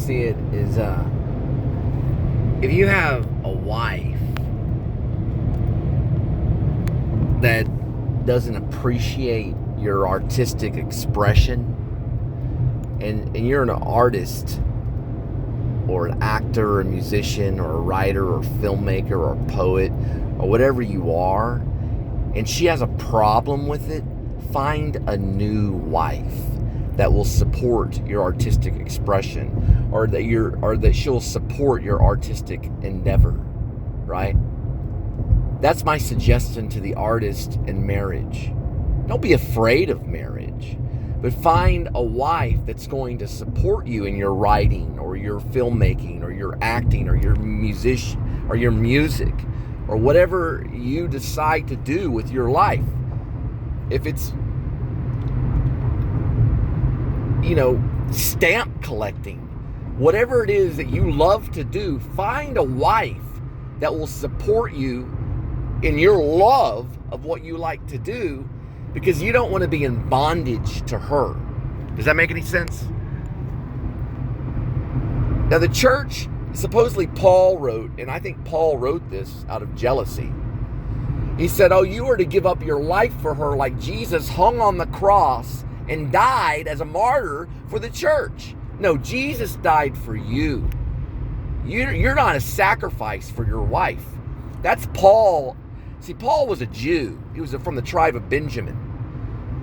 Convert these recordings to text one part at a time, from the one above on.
see it is if you have a wife that doesn't appreciate your artistic expression, and you're an artist or an actor or a musician or a writer or filmmaker or a poet or whatever you are, and she has a problem with it, find a new wife that will support your artistic expression, or that she'll support your artistic endeavor, right? That's my suggestion to the artist in marriage. Don't be afraid of marriage, but find a wife that's going to support you in your writing or your filmmaking or your acting or your music or whatever you decide to do with your life. If it's, stamp collecting, whatever it is that you love to do, find a wife that will support you in your love of what you like to do, because you don't want to be in bondage to her. Does that make any sense? Now, the church, supposedly Paul wrote, and I think Paul wrote this out of jealousy. He said, you are to give up your life for her like Jesus hung on the cross and died as a martyr for the church. No, Jesus died for you. You're not a sacrifice for your wife. That's Paul. See, Paul was a Jew. He was from the tribe of Benjamin.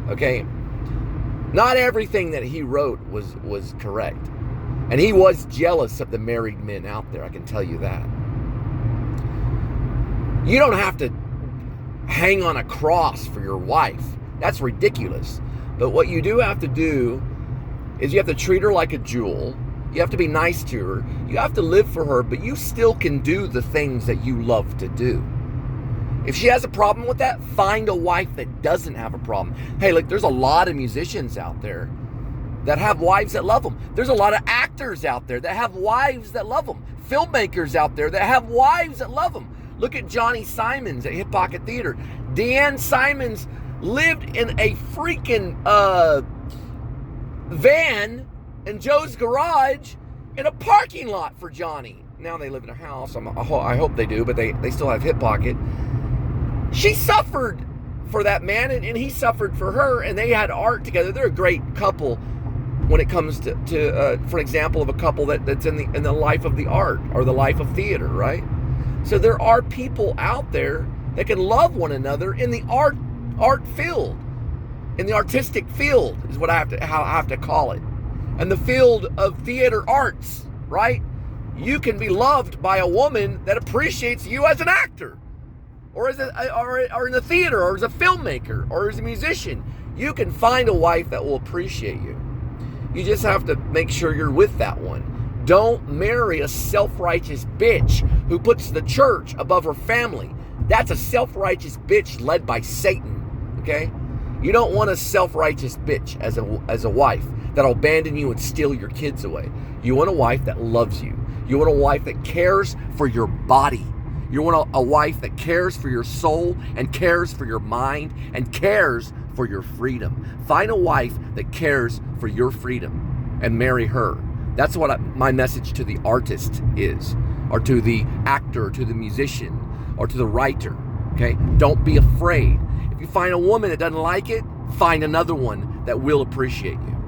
Okay? Not everything that he wrote was correct. And he was jealous of the married men out there, I can tell you that. You don't have to hang on a cross for your wife. That's ridiculous. But what you do have to do is you have to treat her like a jewel. You have to be nice to her. You have to live for her, but you still can do the things that you love to do. If she has a problem with that, find a wife that doesn't have a problem. Hey, look, there's a lot of musicians out there that have wives that love them. There's a lot of actors out there that have wives that love them. Filmmakers out there that have wives that love them. Look at Johnny Simons at Hip Pocket Theater. Deanne Simons lived in a freaking van in Joe's garage in a parking lot for Johnny. Now they live in a house. I hope they do, but they still have Hip Pocket. She suffered for that man, and he suffered for her, and they had art together. They're a great couple when it comes to for example, of a couple that's in the life of the art or the life of theater, right? So there are people out there that can love one another in the art field, in the artistic field is what how I have to call it, and the field of theater arts, right? You can be loved by a woman that appreciates you as an actor, or or in the theater, or as a filmmaker, or as a musician. You can find a wife that will appreciate you. You just have to make sure you're with that one. Don't marry a self-righteous bitch who puts the church above her family. That's a self-righteous bitch led by Satan, okay? You don't want a self-righteous bitch as a wife that'll abandon you and steal your kids away. You want a wife that loves you. You want a wife that cares for your body. You want a wife that cares for your soul and cares for your mind and cares for your freedom. Find a wife that cares for your freedom and marry her. That's what my message to the artist is, or to the actor, to the musician, or to the writer, okay? Don't be afraid. If you find a woman that doesn't like it, find another one that will appreciate you.